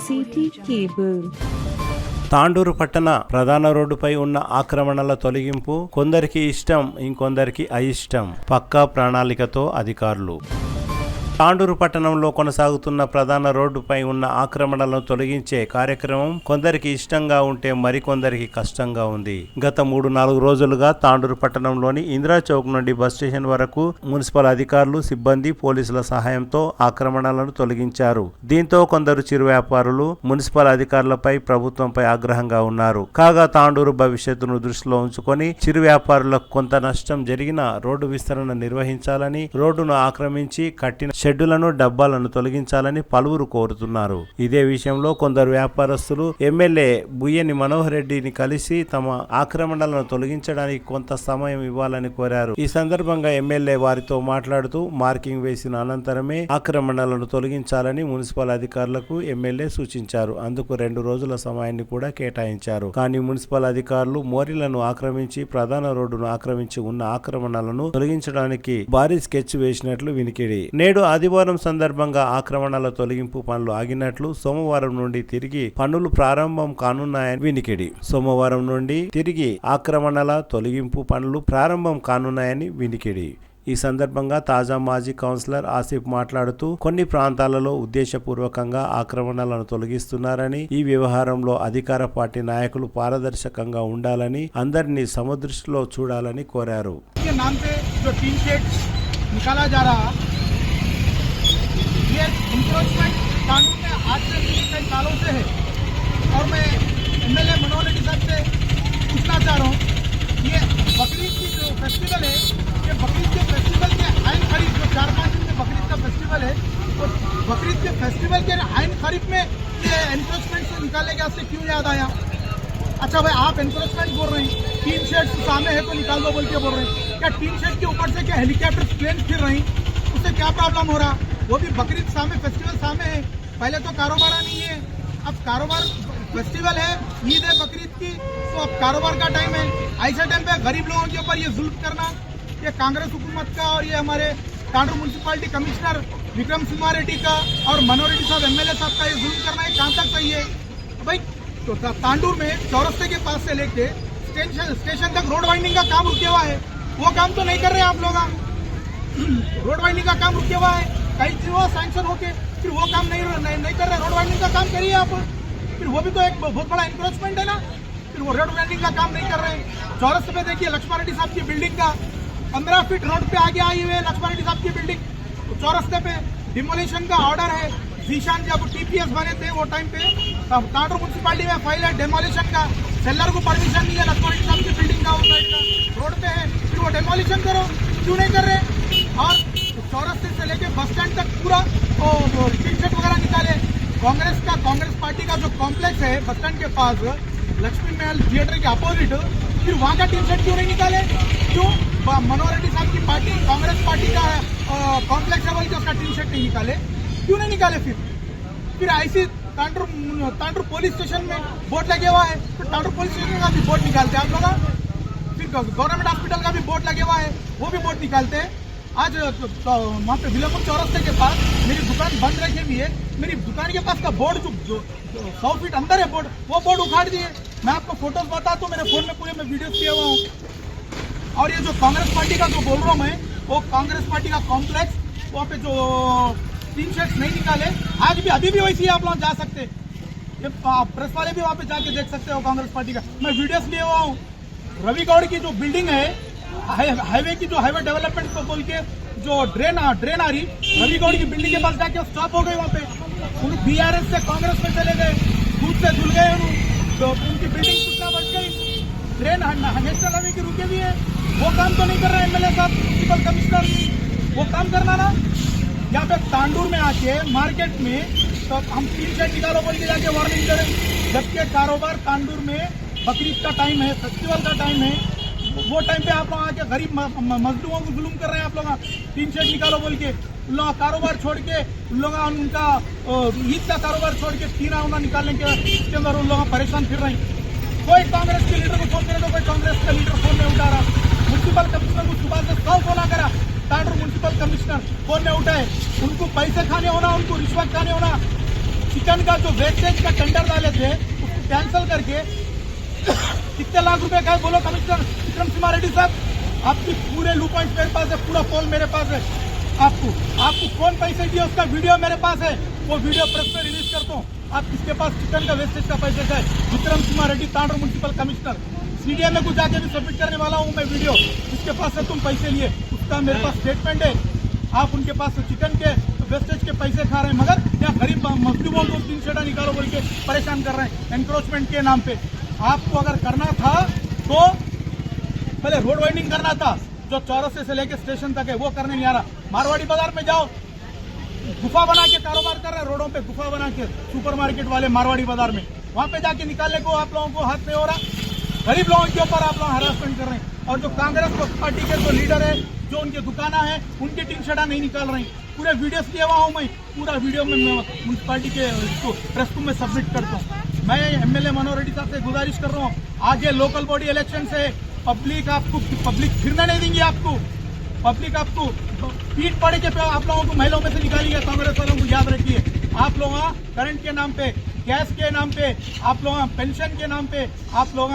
City cable. Tandur పట్టణ ప్రధాన రోడ్డుపై ఉన్న ఆక్రమణల తొలగింపు కొందరికి ఇష్టం, ఇంకొందరికి అయిష్టం. పక్కా ప్రణాళికతో అధికారులు. తాండూరు పట్టణంలో కొనసాగుతున్న ప్రధాన రోడ్డుపై ఉన్న ఆక్రమణలను తొలగించే కార్యక్రమం కొందరికి ఇష్టంగా ఉంటే మరికొందరికి కష్టంగా ఉంది. గత 3-4 రోజులుగా తాండూరు పట్టణంలోని ఇందిరా చౌక్ నుండి బస్ స్టేషన్ వరకు మున్సిపల్ అధికారులు, సిబ్బంది, పోలీసుల సహాయంతో ఆక్రమణలను తొలగించారు. దీంతో కొందరు చిరు వ్యాపారులు మున్సిపల్ అధికారులపై, ప్రభుత్వంపై ఆగ్రహంగా ఉన్నారు. కాగా తాండూరు భవిష్యత్తును దృష్టిలో ఉంచుకొని చిరు వ్యాపారులకు కొంత నష్టం జరిగిన రోడ్డు విస్తరణ నిర్వహించాలని, రోడ్డును ఆక్రమించి కట్టిన షెడ్డులను, డబ్బాలను తొలగించాలని పలువురు కోరుతున్నారు. ఇదే విషయంలో కొందరు వ్యాపారస్తులు ఎమ్మెల్యే బుయ్యని మనోహర్ రెడ్డిని కలిసి తమ ఆక్రమణలను తొలగించడానికి కొంత సమయం ఇవ్వాలని కోరారు. ఈ సందర్భంగా ఎమ్మెల్యే వారితో మాట్లాడుతూ మార్కింగ్ వేసిన అనంతరమే ఆక్రమణలను తొలగించాలని మున్సిపల్ అధికారులకు ఎమ్మెల్యే సూచించారు. అందుకు 2 రోజుల సమయాన్ని కూడా కేటాయించారు. కానీ మున్సిపల్ అధికారులు మోరీలను ఆక్రమించి, ప్రధాన రోడ్డును ఆక్రమించి ఉన్న ఆక్రమణలను తొలగించడానికి భారీ స్కెచ్ వేసినట్లు వినికిడి. నేడు ఆదివారం సందర్భంగా ఆక్రమణల తొలగింపు పనులు ఆగినట్లు, సోమవారం నుండి తిరిగి పనులు ప్రారంభం కానున్నాయని వినికిడి. సోమవారం నుండి తిరిగి ఆక్రమణల తొలగింపు పనులు ప్రారంభం కానున్నాయని వినికిడి. ఈ సందర్భంగా తాజా మాజీ కౌన్సిలర్ ఆసిఫ్ మాట్లాడుతూ కొన్ని ప్రాంతాలలో ఉద్దేశపూర్వకంగా ఆక్రమణలను తొలగిస్తున్నారని, ఈ వ్యవహారంలో అధికార పార్టీ నాయకులు పారదర్శకంగా ఉండాలని, అందరినీ సమదృష్టిలో చూడాలని కోరారు. ये इंक्रोचमेंट कानून में आज से कई सालों से है और मैं एमएलए मनोहर रेड्डी साहब से पूछना चाह रहा हूँ, ये बकरीद की जो फेस्टिवल है, ये बकरीद के फेस्टिवल के आइन खरीद जो 4-5 दिन में बकरीद का फेस्टिवल है, और बकरीद के फेस्टिवल के आइन खरीद में ये एनक्रोचमेंट से निकालेगा, से क्यों याद आया? अच्छा भाई, आप एनक्रोचमेंट बोल रहे हैं, 3 शेड सामने है तो निकाल दो बोल के बोल रहे हैं, क्या 3 शेड के ऊपर से क्या हेलीकॉप्टर प्लेन फिर रही, उससे क्या प्रॉब्लम हो रहा? वो भी बकरीद सामने, फेस्टिवल सामने है, पहले तो कारोबार नहीं है, अब कारोबार फेस्टिवल है, ईद है बकरीद की, तो अब कारोबार का टाइम है। ऐसे टाइम पे गरीब लोगों के ऊपर ये जुल्म करना, ये कांग्रेस हुकूमत का और ये हमारे तांडूर म्यूनसिपालिटी कमिश्नर विक्रम सिंह रेड्डी का और मनोहर रेड्डी साहब एमएलए साहब का ये जुल्म करना है, कहाँ तक सही है भाई? तो तांडूर में चौरस्ते के पास से लेके स्टेशन तक रोड वाइंडिंग का काम रुके हुआ है, वो काम तो नहीं कर रहे आप लोग। रोड वाइंडिंग का काम रुके हुआ है, कई चीजों सैंक्शन होके फिर वो काम नहीं कर रहे, रोड वाइंडिंग का काम करिए आप, फिर वो भी तो एक बहुत बड़ा इंक्रोचमेंट है ना, फिर वो रोड वाइंडिंग का काम नहीं कर रहे। चौरस्ते पे देखिए लक्ष्मण रेड्डी साहब की बिल्डिंग का 15 फीट रोड पे आगे आई हुई है लक्ष्मण रेड्डी साहब की बिल्डिंग, तो चौरस्ते पे डिमोलिशन का ऑर्डर है। जीशान जब टीपीएस बने थे वो टाइम पे तांडूर म्यूनसिपालिटी में फाइल है डेमोलिशन का, सेलर को परमिशन नहीं है लक्ष्मण रेड्डी साहब की बिल्डिंग का, उस साइड का रोड पे है, फिर वो डेमोलिशन करो, क्यों नहीं कर रहे? और चौरस्ते से लेके बस स्टैंड तक पूरा टी शर्ट वगैरह निकाले। कांग्रेस पार्टी का जो कॉम्प्लेक्स है बस स्टैंड के पास लक्ष्मी महल थिएटर के अपोजिट, फिर वहाँ का टी शर्ट क्यों नहीं निकाले? क्यों मनोहर रेड्डी साहब की पार्टी कांग्रेस पार्टी का कॉम्प्लेक्स है बोल के उसका टी शर्ट नहीं निकाले, क्यों नहीं निकाले? फिर ऐसी तांडूर पुलिस स्टेशन में बोर्ड लगे हुआ है, तो तांडूर पुलिस स्टेशन का भी बोर्ड निकालते हैं आप लोग। फिर गवर्नमेंट हॉस्पिटल का भी बोर्ड लगे हुआ है, वो भी बोर्ड निकालते हैं। आज वहाँ पे विलापुर चौरस्ते के पास मेरी दुकान बंद रखी हुई है, मेरी दुकान के पास का बोर्ड जो 100 फीट अंदर है बोर्ड, वो बोर्ड उखाड़ दिए। मैं आपको फोटोज बताता हूँ, मेरे फोन में पूरे में वीडियोस किया हुआ हूँ। और ये जो कांग्रेस पार्टी का जो बोल रहा हूँ मैं, वो कांग्रेस पार्टी का कॉम्प्लेक्स, वहाँ पे जो 3 शेड्स नहीं निकाले, आज भी अभी भी वैसे ही आप लोग जा सकते, ये प्रेस वाले भी वहाँ पे जाके देख सकते हो कांग्रेस पार्टी का। मैं वीडियोस लिए हुआ हूँ। रवि गौड़ की जो बिल्डिंग है, हाईवे की जो हाईवे डेवलपमेंट को बोल के जो ड्रेन आ रही, रवि गौड़ की बिल्डिंग के पास जाके स्टॉप हो गई, वहाँ पे उन बीआरएस से कांग्रेस में चले गए, दूध से धुल गए, तो उनकी बिल्डिंग टूटना बच गई। ड्रेन नेशनल हाईवे की रुके भी है, वो काम तो नहीं कर रहे एमएलए साहब, म्यूनसिपल कमिश्नर, वो काम करना ना। यहाँ पे तांडूर में आके मार्केट में तो हम 3 शेड निकालो बोल के जाके वार्निंग करें, जबकि कारोबार तांडूर में बकरीद का टाइम है, फेस्टिवल का टाइम है, वो टाइम पे आप लोग आके गरीब मजदूरों को जुल्म कर रहे हैं। आप लोग 3 शेड निकालो बोल के उन लोग कारोबार छोड़ के, उन लोग उनका ईद का कारोबार छोड़ के 3 आउना निकालने के अंदर उन लोग परेशान फिर रहे हैं। कोई कांग्रेस के लीडर को फोन करे तो कोई कांग्रेस का लीडर फोन नहीं उठा रहा। म्यूनसिपल कमिश्नर को सुबह से 100 फोन करा, तांडूर म्यूनसिपल कमिश्नर फोन में उठाए, उनको पैसे खाने होना, उनको रिश्वत खाने होना, चिकन का जो वेस्टेज का टेंडर डाले थे उसको कैंसिल करके कितने लाख रुपए का है बोलो कमिश्नर विक्रम सिंह रेड्डी साहब? आपकी पूरे लू पॉइंट मेरे पास है, पूरा पोल मेरे पास है। आपको कौन पैसे दिए उसका वीडियो मेरे पास है, वो वीडियो प्रेस में रिलीज करता हूँ। आप किसके पास चिकन का वेस्टेज का पैसे का है? Vikram Singh Reddy, Tandur municipal commissioner. CDM में कुछ जाके भी सबमिट करने वाला हूँ मैं वीडियो, जिसके पास से तुम पैसे लिए उसका मेरे पास स्टेटमेंट है। आप उनके पास चिकन के वेस्टेज के पैसे खा रहे हैं, मगर यहाँ गरीब मजदूरों को 3 शेडा निकालो बोल के परेशान कर रहे हैं एनक्रोचमेंट के नाम पे। आपको अगर करना था तो पहले रोड वाइंडिंग करना था, जो चौरस्ते से लेके स्टेशन तक है वो करने नहीं आ रहा। मारवाड़ी बाजार में जाओ, गुफा बना के कारोबार कर रहे हैं, रोडों पे गुफा बना के सुपरमार्केट वाले मारवाड़ी बाजार में, वहां पे जाके निकालने को आप लोगों को हाथ में हो रहा। गरीब लोगों के ऊपर आप लोग हरासमेंट कर रहे हैं। और जो कांग्रेस पार्टी के जो लीडर है, जो उनके दुकाना है, उनके टीन शेडा नहीं निकाल रहे हैं। पूरे वीडियोस लिए हुआ हूँ मैं, पूरा वीडियो में म्यूनसिपालिटी के प्रेस में सबमिट करता हूँ। मैं एमएलए मनोहर रेड्डी साहब से गुजारिश कर रहा हूँ, आगे लोकल बॉडी इलेक्शन से पब्लिक फिरने नहीं देंगे। आपको पब्लिक आपको पीठ पड़े के आप लोगों को महिलाओं में से निकालेंगे। कांग्रेस वालों को याद रखिए, आप लोग करंट के नाम पे, गैस के नाम पे, आप लोग पेंशन के नाम पे, आप लोग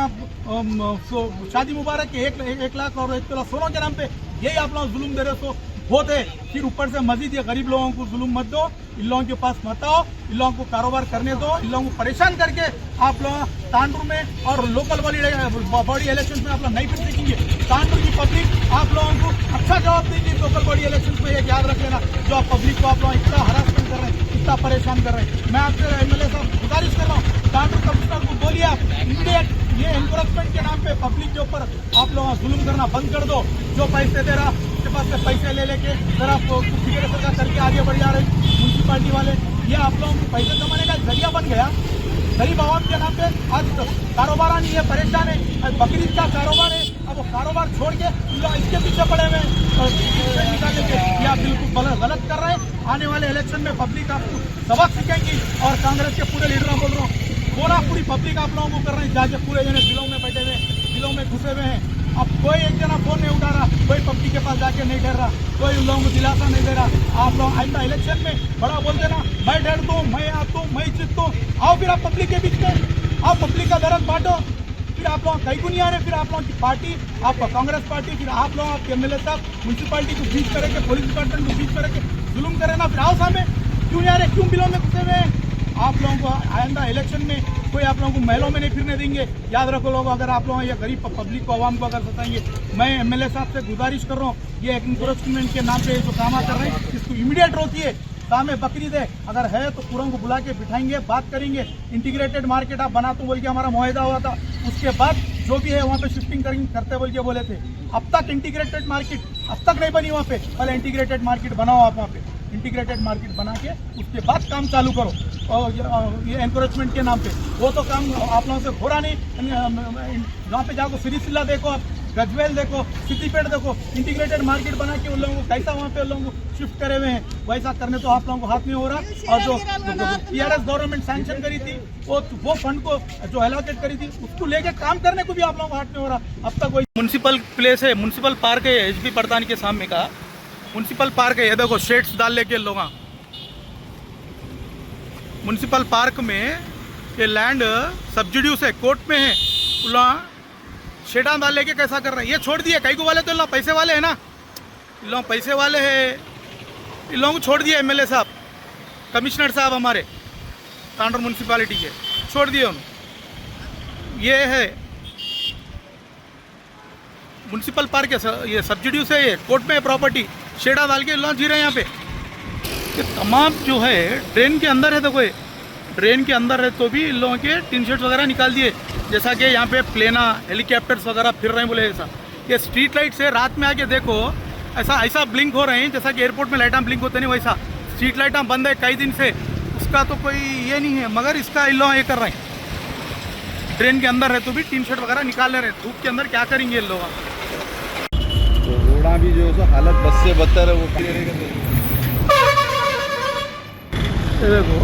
शादी मुबारक के 1 लाख और 1 तोला सोनों के नाम पे यही आप लोग जुल्म दे रहे हो बहुत है। फिर ऊपर से मजीद ये गरीब लोगों को जुल्म मत दो, इन लोगों के पास मत आओ, इन लोगों को कारोबार करने दो। इन लोगों को परेशान करके आप लोग तांडूर में और लोकल बॉडी इलेक्शन में आप लोग नहीं फिर सकेंगे। तांडूर की पब्लिक आप लोगों को अच्छा जवाब देगी लोकल बॉडी इलेक्शन में, एक याद रख लेना। जो आप पब्लिक को आप लोग इतना हरासमेंट कर रहे हैं, इतना परेशान कर रहे हैं, मैं आपसे एमएलए साहब गुजारिश कर रहा हूँ, तांडूर कमिश्नर को बोलिए आप इमीडिएट ये एनक्रोचमेंट के नाम पे पब्लिक के ऊपर आप लोग जुल्म करना बंद कर दो। जो पैसे दे रहा उसके पास से पैसे ले लेके फिर आप फिगर करके आगे बढ़ जा रहे म्यूनसिपालिटी वाले, ये आप लोगों को पैसे कमाने का जरिया बन गया। गरीब आवाम के नाम पे आज कारोबार नहीं है, परेशान है। बकरीद का कारोबार है, अब वो कारोबार छोड़ के इसके पीछे पड़े हुए निकालने के, ये आप बिल्कुल गलत कर रहे हैं। आने वाले इलेक्शन में पब्लिक आपको सबक सीखेंगी। और कांग्रेस के पूरे लीडर बोल रहा हूँ, पूरी पब्लिक आप लोगों को कर रहे हैं, जाके पूरे जने दिलों में बैठे हुए, दिलों में घुसे हुए हैं। अब कोई एक जना फोन नहीं उठा रहा, कोई पब्लिक के पास जाके नहीं ठहर रहा, कोई उन लोगों को दिलासा नहीं दे रहा। आप लोग आइंदा इलेक्शन में बड़ा बोल देना, मैं डरता हूँ, मैं आता हूँ, मैं जीतता हूँ। आओ फिर आप पब्लिक के बीच में आओ, पब्लिक का दर्द बांटो। फिर आप लोग कहीं को नहीं आ रहे, फिर आप लोगों की पार्टी, आपका कांग्रेस पार्टी, फिर आप लोग आपके एमएलए साहब म्यूनसिपालिटी को बीच करके, पुलिस डिपार्टमेंट को बीच करके जुल्म करे ना। फिर आओ सामने, क्यों नहीं आ रहे, क्यों बिलों में घुसे हुए हैं? आप लोगों को आइंदा इलेक्शन में कोई आप लोगों को महलों में नहीं फिरने देंगे। याद रखो लोग, अगर आप लोग ये गरीब पब्लिक को, आवाम को अगर सताएंगे, मैं एमएलए साहब से गुजारिश कर रहा हूँ, ये एनक्रोचमेंट के नाम पे जो काम कर रहे हैं इसको इमीडिएट रोकिए। काम है बकरीद है, अगर है तो पूरों को बुला के बिठाएंगे, बात करेंगे। इंटीग्रेटेड मार्केट आप बना तो बोल के हमारा मुआहदा हुआ था, उसके बाद जो भी है वहाँ पे शिफ्टिंग करते बोल के बोले थे। अब तक इंटीग्रेटेड मार्केट अब तक नहीं बनी वहाँ पे, पहले इंटीग्रेटेड मार्केट बनाओ। आप वहाँ पे इंटीग्रेटेड मार्केट बना के उसके बाद काम चालू करो। और ये एनक्रोचमेंट के नाम पे वो तो काम आप लोगों से हो रहा नहीं। वहाँ पे जाओ, सिरिसिल्ला देखो, आप गजवेल देखो, सिद्दीपेट देखो, इंटीग्रेटेड मार्केट बना के उन लोगों को कैसा वहाँ पे उन लोगों को शिफ्ट करे हुए हैं, वैसा करने तो आप लोगों को हाथ नहीं हो रहा। और जो टीआरएस गवर्नमेंट सैंक्शन करी थी, वो फंड को जो एलोकेट करी थी, उसको लेके काम करने को भी आप लोगों को हाथ नहीं हो रहा। अब तक वही म्यूनसिपल प्लेस है, म्यूनसिपल पार्क है, एचबी पड़तानी के सामने का म्यूनसिपल पार्क है। ये देखो शेड्स डाल लेके लोग म्यूनसिपल पार्क में ये लैंड सब्सिड्यूस है, कोर्ट में है, शेडा डाल लेके कैसा कर रहे हैं। ये छोड़ दिए, कई को वाले तो लोग पैसे वाले हैं ना, इन लोग पैसे वाले हैं, इन लोगों को छोड़ दिए। एमएलए साहब, कमिश्नर साहब हमारे तांडर म्यूनसिपालिटी के छोड़ दिए उन्होंने। ये है म्यूनसिपल पार्क है, ये सब्सिड्यूस है, ये कोर्ट में है प्रॉपर्टी, शेडा डाल के लोग जी रहे हैं यहाँ पे। ये तमाम जो है ड्रेन के अंदर है, तो कोई ड्रेन के अंदर है तो भी इन लोगों के टीन शेड्स वगैरह निकाल दिए। जैसा कि यहाँ पे प्लेना हेलीकॉप्टर्स वगैरह फिर रहे हैं बोले ऐसा। ये स्ट्रीट लाइट से रात में आके देखो, ऐसा ब्लिंक हो रहे हैं जैसा कि एयरपोर्ट में लाइटां ब्लिंक होते नहीं, वैसा स्ट्रीट लाइटां बंद है कई दिन से। उसका तो कोई ये नहीं है, मगर इसका इन लोग ये कर रहे हैं। ड्रेन के अंदर है तो भी टीन शेड वगैरह निकाल ले रहे हैं। धूप के अंदर क्या करेंगे इन लोग? तो रोड़ा भी जो है हालत बस से बदतर है, वो देखो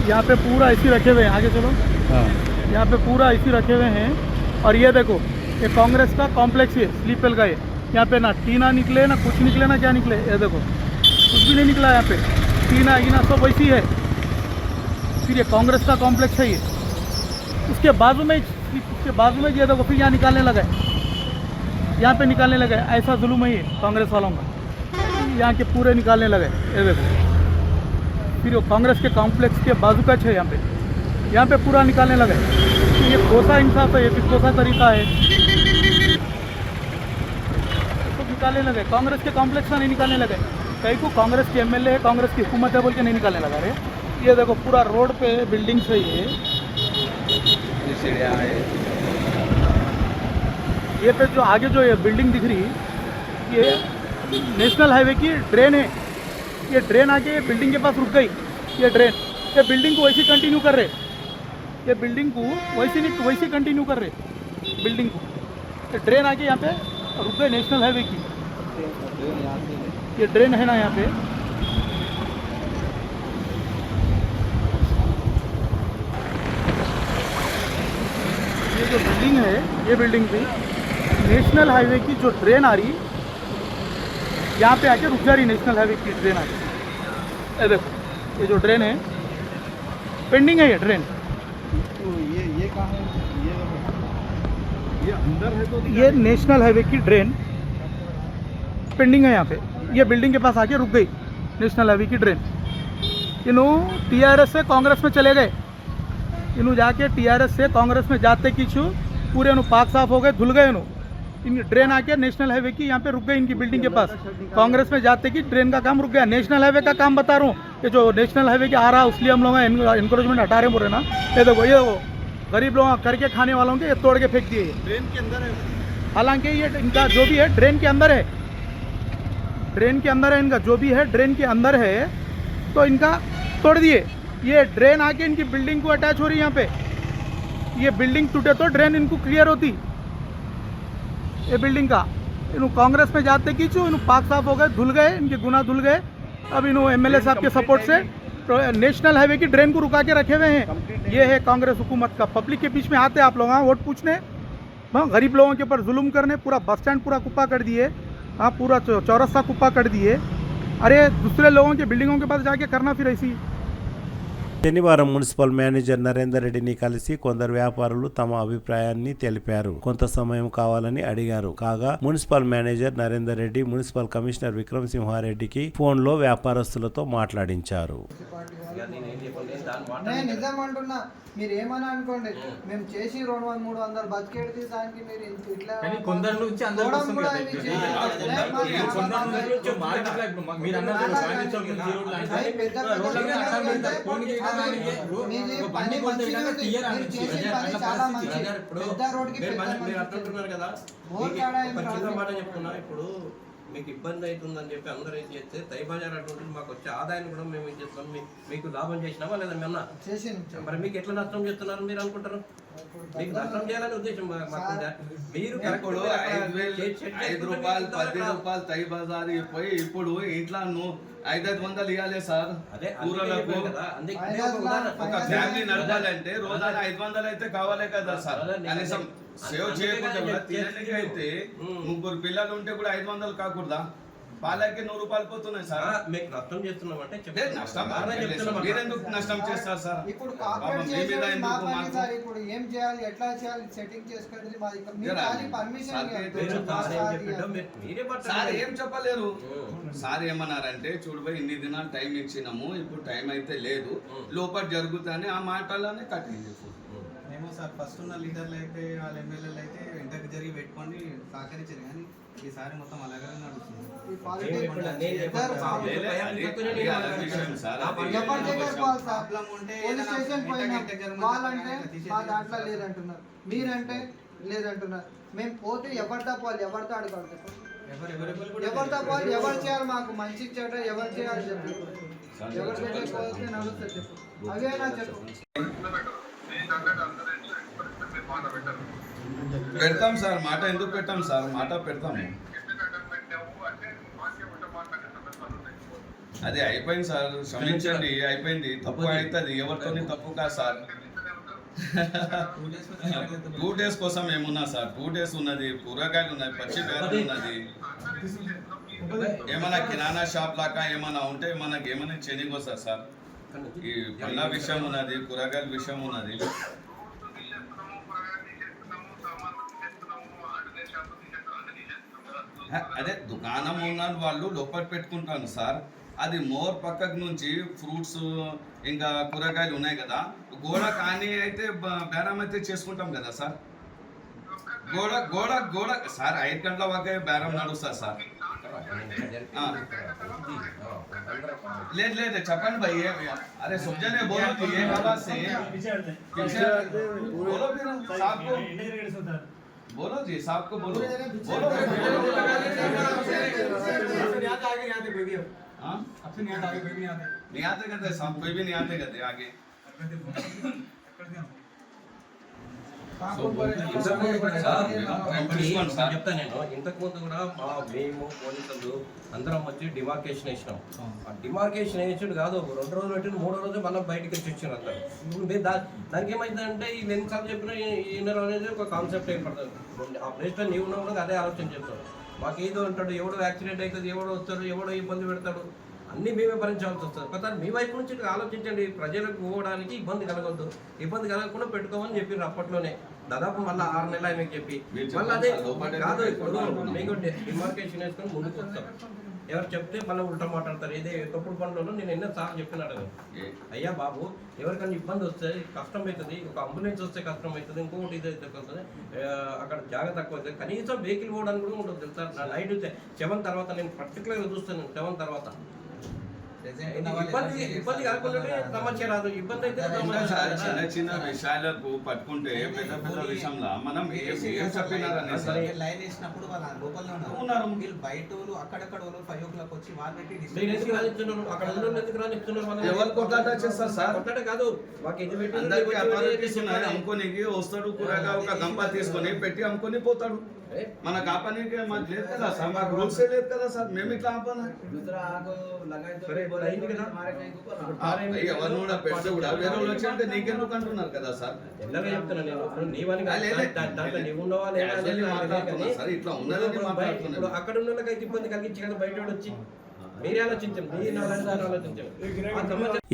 यहाँ पे पूरा एसी रखे हुए हैं, आगे चलो। हाँ, यहाँ पे पूरा एसी रखे हुए हैं। और ये देखो, ये कांग्रेस का कॉम्प्लेक्स है, स्लीप वेल का है। यहाँ पे ना टीना निकले, ना कुछ निकले, ना क्या निकले। ये देखो कुछ भी नहीं निकला यहाँ पे, टीना ईना सब वैसी है। फिर ये कांग्रेस का कॉम्प्लेक्स है ये, उसके बाजू में ये देखो फिर यहाँ निकालने लगा है, यहाँ पे निकालने लगे। ऐसा जुल्म है ये कांग्रेस वालों का, यहाँ के पूरे निकालने लगे। ये देखो फिर वो कांग्रेस के कॉम्प्लेक्स के बाजू का है, यहाँ पे पूरा निकालने लगे। तो ये कोसा इंसाफ है, ये भी कोसा तरीका है, तो निकालने लगे। कांग्रेस के कॉम्प्लेक्स का नहीं निकालने लगे, कहीं को कांग्रेस के एमएलए है, कांग्रेस की हुकूमत है बोल के नहीं निकालने लगा रे। ये देखो पूरा रोड पे बिल्डिंग्स है, ये सीढ़ियाँ है, ये पे जो आगे जो ये बिल्डिंग दिख रही, ये नेशनल हाईवे की ड्रेन है। ये ड्रेन आके बिल्डिंग के पास रुक गई, ये ड्रेन, ये बिल्डिंग को वैसे कंटिन्यू कर रहे, ये बिल्डिंग को वैसे कंटिन्यू कर रहे बिल्डिंग को। ये ड्रेन आके यहाँ पे रुक गई नेशनल हाईवे की, ये ड्रेन है ना यहाँ पे। ये जो बिल्डिंग है, ये बिल्डिंग भी नेशनल हाईवे की जो ड्रेन आ रही, यहाँ पे आके रुक जा रही नेशनल हाईवे की ड्रेन आके। ये देखो ये जो ड्रेन है पेंडिंग है, ये ड्रेन। तो ये कहाँ है? ये अंदर है तो ये नेशनल हाईवे की ड्रेन पेंडिंग है यहाँ पे, ये बिल्डिंग के पास आके रुक गई नेशनल हाईवे की ड्रेन। इन्हों टीआरएस से कांग्रेस में चले गए, इन्हों जाके टीआरएस से कांग्रेस में जाते किचू पूरे इन्हों पाक साफ हो गए, धुल गए इन्हों। इन ड्रेन आके नेशनल हाईवे की यहाँ पे रुक गई, इनकी बिल्डिंग के पास। कांग्रेस में जाते कि ड्रेन का काम रुक गया। नेशनल हाईवे का काम बता रहा हूँ, ये जो नेशनल हाईवे के आ रहा है उसलिए हम लोग इंक्रोचमेंट हटा रहे बोल रहे ना। ये देखो ये गरीब लोग करके खाने वालों के ये तोड़ के फेंक दिए, ट्रेन के अंदर है। हालांकि ये इनका जो भी है ड्रेन के अंदर है, ड्रेन के अंदर है इनका जो भी है, ड्रेन के अंदर है, तो इनका तोड़ दिए। ये ड्रेन आके इनकी बिल्डिंग को अटैच हो रही है यहाँ पे, ये बिल्डिंग टूटे तो ड्रेन इनको क्लियर होती, ये बिल्डिंग का। इन्हों कांग्रेस में जाते कि इन्हों पाक साफ हो गए, धुल गए, इनके गुनाह धुल गए। अब इन्हों एमएलए साहब के सपोर्ट से नेशनल हाईवे की ड्रेन को रुका के रखे हुए हैं। ये है कांग्रेस हुकूमत का। पब्लिक के बीच में आते आप लोग, हाँ वोट पूछने, हाँ गरीब लोगों के ऊपर जुल्म करने, पूरा बस स्टैंड पूरा कुप्पा कर दिए, हाँ पूरा चौरस्ता कुप्पा कर दिए। अरे दूसरे लोगों के बिल्डिंगों के पास जाके करना फिर ऐसी। శనివారం మున్సిపల్ మేనేజర్ నరేందర్ రెడ్డిని కలిసి కొందరు వ్యాపారులు తమ అభిప్రాయాన్ని తెలిపారు. కొంత సమయం కావాలని అడిగారు. కాగా municipal manager Narender Reddy municipal commissioner Vikram సింహారెడ్డికి ఫోన్లో వ్యాపారస్తులతో మాట్లాడించారు. నేను నిజం అంటున్నా, మీరు ఏమని అనుకోండి, మేము చేసి 200-300 బతికేది దానికి మీరు ఇట్లా కొందరి నుంచి అందరూ ఇప్పుడు మీకు ఇబ్బంది అవుతుందని చెప్పి అందరూ ఏం చేస్తే తైబజార్ అటువంటి మాకు వచ్చే ఆదాయాన్ని కూడా మేము ఏం చేస్తాం, మీకు లాభం చేసినామా లేదా మేమన్నా? మరి మీకు ఎట్లా నష్టం చేస్తున్నారు మీరు అనుకుంటారు? మీకు నష్టం చేయాలని ఉద్దేశం మాకుందా? మీరు ఇప్పుడు 5 రూపాయలు 10 రూపాయలు తై బజార్ పోయి ఇప్పుడు ఇంట్లో 500 ఇవ్వాలి సార్. అదే కూరలకు ఒక ఫ్యామిలీ నడపాలంటే రోజున 500 అయితే కావాలే కదా సార్. కనీసం సేవ్ చేయకుండా కూడా తినడానికి అయితే 3 పిల్లలు ఉంటే కూడా 500 కాకూడదా? పాలకి 100 రూపాయలు పోతున్నాయి సార్. మీకు నష్టం చేస్తున్నాం అంటే నష్టం మీరెందుకు నష్టం చేస్తారు సార్? ఇప్పుడు ఇప్పుడు ఏం చేయాలి, ఎట్లా చేయాలి సెట్టింగ్ చేసుకోండి. పర్మిషన్ సార్ ఏం చెప్పలేరు. సార్ ఏమన్నారంటే చూడబోయి ఇన్ని దినాలు టైం ఇచ్చినాము, ఇప్పుడు టైం అయితే లేదు, లోపల జరుగుతాయని ఆ మాటలోనే కట్టింది. మేము సార్ ఫస్ట్ ఉన్న లీడర్లు అయితే వాళ్ళ ఎమ్మెల్యేలు అయితే వెంటకి జరిగి పెట్టుకొని సహకరించారు, కానీ ఈసారి మొత్తం అలాగే నడుస్తుంది. దాంట్లో లేదంటున్నారు, మీరంటే లేదంటున్నారు. మేము పోతే ఎవరు తప్పాలి, ఎవరితో ఆడుకోవాలి, ఎవరు తప్పాలి, ఎవరు చేయాలి, మాకు మంచి చెడ్డ ఎవరు చేయాలి చెప్పు, ఎవరు పెట్టకపోతే నడుస్తుంది చెప్పు, అవేనా చెప్పు. పెడతాం సార్, మాట ఎందుకు పెట్టాం సార్, మాట పెడతాము. అదే అయిపోయింది సార్, క్షమించండి, అయిపోయింది. తప్పు అవుతుంది, ఎవరితోని తప్పు కాదు సార్. 2 days కోసం ఏమున్నా సార్, 2 days ఉన్నది, కూరగాయలు ఉన్నది, పచ్చి బేరం ఉన్నది, ఏమైనా కిరాణా షాప్ లాగా ఏమైనా ఉంటే మనకి ఏమైనా చేంజింగ్ వస్తుంది సార్. ఇక్కడ నుంచి ఈ పండ్ల విషయం ఉన్నది, కూరగాయల విషయం ఉన్నది. అదే దుకాణం ఉన్న వాళ్ళు లోపల పెట్టుకుంటాను సార్. అది మోర్ పక్కకు నుంచి ఫ్రూట్స్ ఇంకా కూరగాయలు ఉన్నాయి కదా, గోడ కానీ అయితే బేరం అయితే చేసుకుంటాం కదా సార్. గోడ గోడ గోడ సార్ 5 గంటల వరకే బేరం నడుస్తుంది సార్. లేదు లేదు చెప్పండి भाई, अरे समझने बोलो कि ये आवाज से बोलो फिर साहब को बोलो जी, साहब को बोलो बोलो नहीं आते कहते साहब, कोई भी नहीं आते कहते आगे। చెప్తా నేను ఇంతకు ముందు కూడా మేము పోలీసులు అందరం వచ్చి డిమార్కేషన్ వేసినాం. ఆ డిమార్కేషన్ వేసాడు కాదు, 2 రోజులు పెట్టిన 3వ రోజు మళ్ళీ బయటకి వచ్చి వచ్చారు అందరు. ఇప్పుడు దానికి ఏమైందంటే ఈ ఎన్నిసార్లు చెప్పినా ఈనర్ అనేది ఒక కాన్సెప్ట్ ఏర్పడుతుంది. ఆ ప్లేస్లో నీవు ఉన్నా కూడా అదే ఆలోచన చెప్తాడు. మాకు ఏదో ఉంటాడు, ఎవడో యాక్సిడెంట్ అవుతుంది, ఎవడో వస్తాడు, ఎవడో ఇబ్బంది పెడతాడు, అన్నీ మేమే భరించాల్సి వస్తుంది. కొత్త మీ వైపు నుంచి ఆలోచించండి, ప్రజలకు పోవడానికి ఇబ్బంది కలగొద్దు, ఇబ్బంది కలగకుండా పెట్టుకోమని చెప్పారు అప్పట్లోనే. దాదాపు మళ్ళీ 6 నెలలు మీకు చెప్పి మళ్ళీ అదే కాదు. ఇప్పుడు మీకు డిమార్కేషన్ వేసుకొని ముందుకు వస్తాం, ఎవరు చెప్తే మళ్ళీ ఉల్టా మాట్లాడతారు. ఇదే తప్పుడు పనులలో నేను ఎన్నోసార్లు చెప్పినాడు, అయ్యా బాబు ఎవరికైనా ఇబ్బంది వస్తే కష్టం అవుతుంది, ఒక అంబులెన్స్ వస్తే కష్టం అవుతుంది, ఇంకొకటి ఇది అవుతుంది, అక్కడ జాగా తక్కువ అవుతుంది, కనీసం వెహికల్ పోవడానికి కూడా ఉంటుంది తెలుసా. నా నైట్ 7 తర్వాత నేను పర్టికులర్గా చూస్తాను, 7 తర్వాత ఇబ్బంది కాకుండా సమస్య రాదు. ఇబ్బంది అయితే చిన్న చిన్న విషయాలకు పట్టుకుంటే పెద్ద పెద్ద విషయంలో మనం ఏం చెప్పినారని లైన్ వేసినప్పుడు వాళ్ళ లోపల ఉన్నారు, వీళ్ళు బయట అక్కడక్కడ 5 o'clock వచ్చి వాళ్ళు పెట్టి అక్కడ ఎందుకు రానిస్తున్నారు? ఎవరు కొట్లాట చేస్తారు సార్? కొట్లాట కాదు, మాకు ఇది పెట్టి అందరికీ అథారిటీస్ ఉన్నాయి, అమ్ముకోనికి వస్తాడు, కూరగా ఒక గంప తీసుకొని పెట్టి అమ్ముకొని పోతాడు. మన కాపానికి మాకు లేదు కదా సార్, మాకు రూల్స్ లేదు కదా సార్, మేము ఇట్లా ఆపాలా? ఎవరిని కూడా పెడితే కూడా వేరే వాళ్ళు వచ్చి అంటే నీకెందుకు అంటున్నారు కదా సార్. ఎల్లగా చెప్తున్నాను నేను, సార్ ఇట్లా ఉన్నదని ఇప్పుడు అక్కడ ఉన్న వాళ్ళకైతే ఇబ్బంది కలిగించి కదా బయట వచ్చి మీరే ఆలోచించండి.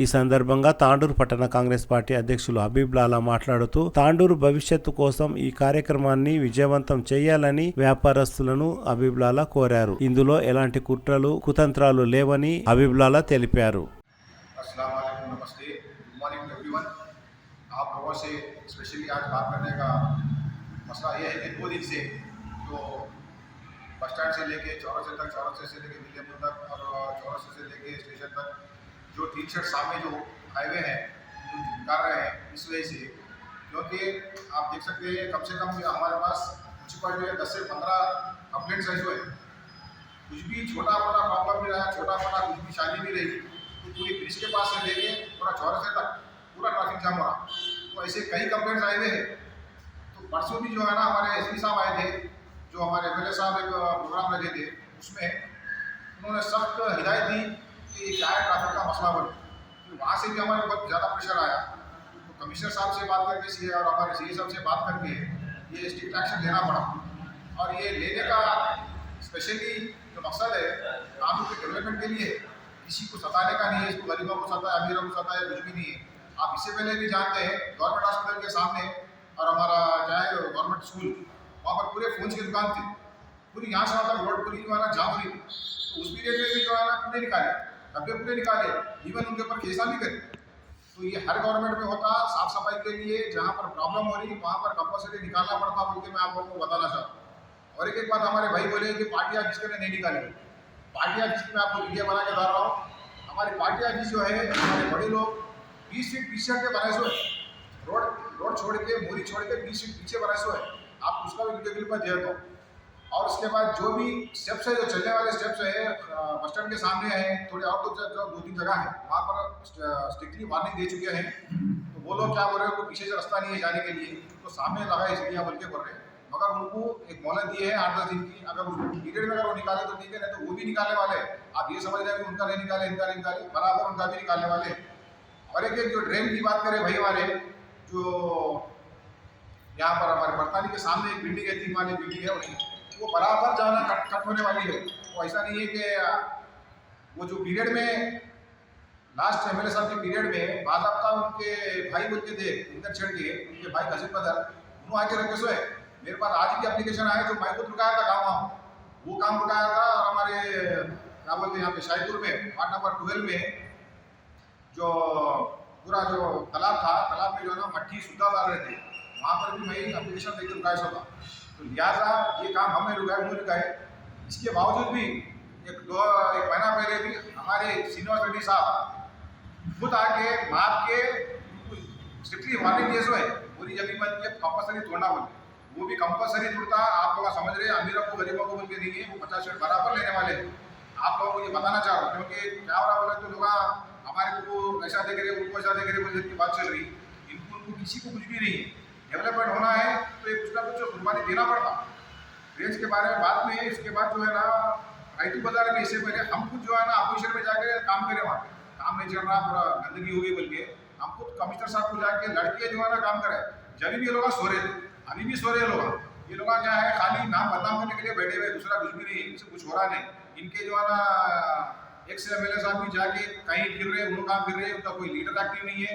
ఈ సందర్భంగా తాండూరు పట్టణ కాంగ్రెస్ పార్టీ అధ్యక్షులు హబీబ్ లాలా మాట్లాడుతూ తాండూరు భవిష్యత్తు కోసం ఈ కార్యక్రమాన్ని విజయవంతం చేయాలని వ్యాపారస్తులను హబీబ్ లాలా కోరారు. ఇందులో ఎలాంటి కుట్రలు కుతంత్రాలు లేవని హబీబ్ లాలా తెలిపారు. अस्सलाम वालेकुम, नमस्ते, गुड मॉर्निंग एवरीवन। आप लोगों से स्पेशली आज बात करने का मसला ये है कि 2 दिन से जो बस स्टैंड से लेके चौरासे तक, चौरासे से लेके विलियमपुर तक और चौरासे से लेके स्टेशन तक जो 3 शेड सामने जो हाईवे हैं जो कर रहे हैं, इस वजह से क्योंकि आप देख सकते हैं कम से कम हमारे पास म्यूनसिपालिटी में 10 से 15 कंप्लेंट्स ऐसे हुए, कुछ भी छोटा मोटा प्रॉब्लम भी रहा, छोटा मोटा कुछ भी शादी भी रही, तो पूरी ब्रिज के पास से लेके पूरा चौरासे तक पूरा ट्रैफिक जाम हो रहा। तो ऐसे कई कंप्लेंट्स आए हुए हैं। तो परसों भी जो है ना हमारे एसपी साहब आए थे, जो हमारे एमएलए साहब एक प्रोग्राम लगे थे, उसमें उन्होंने सख्त हिदायत दी कि क्या है ट्रैफिक का मसला बने। तो वहाँ से भी हमारे बहुत ज़्यादा प्रेशर आया, तो कमिश्नर साहब से बात करके सीए और हमारे सीए साहब से बात करके ये स्ट्रिक्ट एक्शन लेना पड़ा। और ये लेने का स्पेशली जो मकसद है कानून के डेवलपमेंट के लिए, किसी को सताने का नहीं है, इसको गरीबों को सताया, अमीरों को सताया, कुछ भी नहीं है। आप इससे पहले भी जानते हैं गवर्नमेंट हॉस्पिटल के सामने और हमारा चाहे गवर्नमेंट स्कूल, वहाँ पर पूरे फोन की दुकान थी, पूरी यहाँ से वहाँ तक रोड पूरी जो है ना जाम हुई थी। तो उस पीरियड में भी जो है ना पूरे निकाले, डब्बे पूरे निकाले, इवन उनके ऊपर केसा भी करे। तो ये हर गवर्नमेंट में होता, साफ सफाई के लिए जहाँ पर प्रॉब्लम हो रही वहाँ पर कंपल्सरी निकालना पड़ता, बोल के मैं आप लोगों को बताना चाहता हूँ। और एक बात हमारे भाई बोले कि पार्टी ऑफिस के नहीं निकाले, पार्टी ऑफिस में आपको वीडियो बना के बता रहा हूँ। हमारी पार्टी ऑफिस जो है हमारे बड़े लोग 20 फीट पीछे के बनाए सो है, रोड छोड़ के मोरी छोड़ के 20 फीट पीछे बनाए सो है, आप उसका भी वीडियो क्लिप में दे दो। और उसके बाद जो भी स्टेप्स है, जो चलने वाले स्टेप्स है बस स्टैंड के सामने है, थोड़े और जो 2-3 जगह है वहाँ पर स्ट्रिक्टली वार्निंग दे चुके हैं। तो वो लोग क्या बोल रहे हैं, उनको पीछे से रास्ता नहीं है जाने के लिए, तो सामने लगा है सीढ़ियाँ बोल के बोल रहे हैं। मगर उनको एक मोहलत दी है 8-10 दिन की, अगर उस पीरियड में अगर वो निकाले तो ठीक है, नहीं तो वो भी निकालने वाले हैं। आप ये समझ रहे हैं कि उनका नहीं निकाले, इनका नहीं निकाले, बराबर उनका भी निकालने वाले हैं। और एक जो ड्रेन की बात करें भाई, हमारे जो यहाँ पर हमारे बरतानी के सामने एक बिल्डिंग है, 3 माली बिल्डिंग है, वो बराबर जाना कट होने वाली है। वो ऐसा नहीं है कि वो जो पीरियड में लास्ट एमएलए साहब के पीरियड में बाज़ाब्ता उनके भाई बोल के थे इंदर छेड़ के, उनके भाई कजिन ब्रदर, उन्होंने आके रखे सोए मेरे पास आज की एप्लीकेशन आया जो मैं खुद रुकाया था काम, वो काम रुकाया था। और हमारे क्या बोलते हैं यहाँ पे शाहीपुर में वार्ड नंबर 12 में जो पूरा जो तालाब था, तालाब में जो है ना मट्टी सुद्धा डाल रहे थे, वहाँ पर भी मैं एप्लीकेशन देकर रुकाया था। तो लिहाजा ये काम हमने रुकाए। इसके बावजूद भी एक महीना पहले भी हमारे श्रीनिवास रेड्डी साहब खुद आके माप के स्ट्रिक्टली वार्निंग दिए सो है पूरी जमीन बंद की कंपल्सरी तोड़ना बोले, वो भी कंपल्सरी तोड़ता। आप लोग समझ रहे हैं अमीरों को गरीबों को बोल के नहीं है, वो 50% बराबर लेने वाले। आप लोगों को ये बताना चाह रहा हूँ क्योंकि क्या हो रहा बोले तो लोग हमारे को ऐसा देख रहे उनको ऐसा देख रहे बोले की बात चल रही, उनको किसी को कुछ भी नहीं है। डेवलपमेंट होना है तो ये कुछ ना कुछ कुर्बानी देना पड़ता। रेंज के बारे में बात में इसके बाद जो है ना आईटी बाजार में इससे पहले हम खुद जो है ना अपोजिशन में जाकर काम करें, वहाँ काम नहीं चल रहा, पूरा गंदगी हो गई बोल के हम खुद कमिश्नर साहब को जाके लड़के जो है ना काम करे। जब भी ये लोग सो रहे थे, अभी भी सो रहे लोग, ये लोग क्या है खाली नाम बदनाम करने के लिए बैठे हुए, दूसरा कुछ भी नहीं, इनसे कुछ हो रहा नहीं। इनके जो है ना एक्स एमएलए साहब भी जाके कहीं फिर रहे, उन काम फिर रहे, उनका कोई लीडर एक्टिव नहीं है।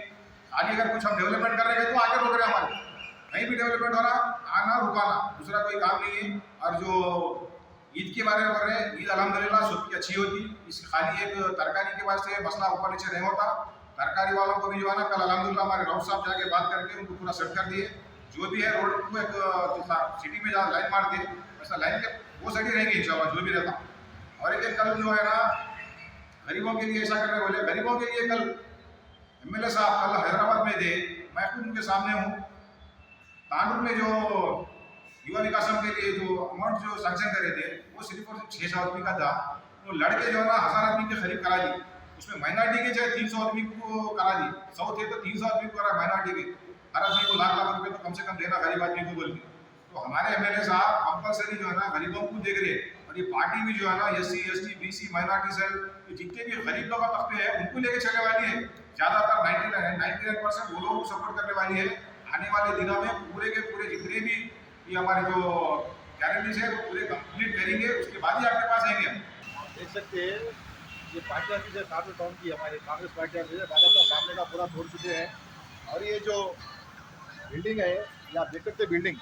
खाली अगर कुछ हम डेवलपमेंट कर रहे हैं तो आगे रोक रहे हमारे, कहीं भी डेवलपमेंट हो रहा आना रुकाना, दूसरा कोई काम नहीं है। और जो ईद के बारे में कर रहे हैं, ईद अल्हम्दुलिल्लाह सबकी अच्छी होती, इस खाली एक तरकारी के वास्ते मसला ऊपर नीचे नहीं होता। तरकारी वालों को भी जो है ना कल अल्हम्दुलिल्लाह हमारे राउत साहब जाके बात करके उनको पूरा सेट कर दिए। जो भी है रोड को एक सिटी में जहाँ लाइन मार दिए, ऐसा लाइन के वो साइड ही रहेंगे इंशाल्लाह जो भी रहता। और एक कल जो है ना गरीबों के लिए ऐसा करने बोले, गरीबों के लिए कल एमएलए साहब कल हैदराबाद में थे, मैं खुद उनके सामने हूँ। तांडुर में जो युवा विकास के लिए जो अमाउंट जो सैंक्शन करे थे वो सिर्फ और 600 आदमी का था। वो लड़के जो है ना 1000 आदमी के करीब करा दी, उसमें माइनॉरिटी के चाहे 300 आदमी को करा दी, 100 थे तो 300 आदमी को करा माइनॉरिटी के। हर आदमी को लाख लाख रुपए तो कम से कम देना गरीब आदमी को बोल के। तो हमारे एमएलए साहब कंपल्सरी जो है ना गरीबों को देख रहे। और ये पार्टी भी जो है ना SC ST BC minority cell जितने भी गरीब लोग तबके हैं उनको लेके चलने वाली है। ज़्यादातर 99% वो लोग सपोर्ट करने वाली है। आने वाले दिनों में पूरे के पूरे जितने भी ये हमारे जो गारंटीज है वो पूरे कंप्लीट करेंगे, उसके बाद ही आपके पास आएंगे हम। देख सकते हैं ये पार्टी ऑफिस है काफी टाउन की, हमारे कांग्रेस पार्टी ऑफिस है, बाबा सामने का पूरा तोड़ चुके हैं। और ये जो बिल्डिंग है ये आप देख सकते हैं, बिल्डिंग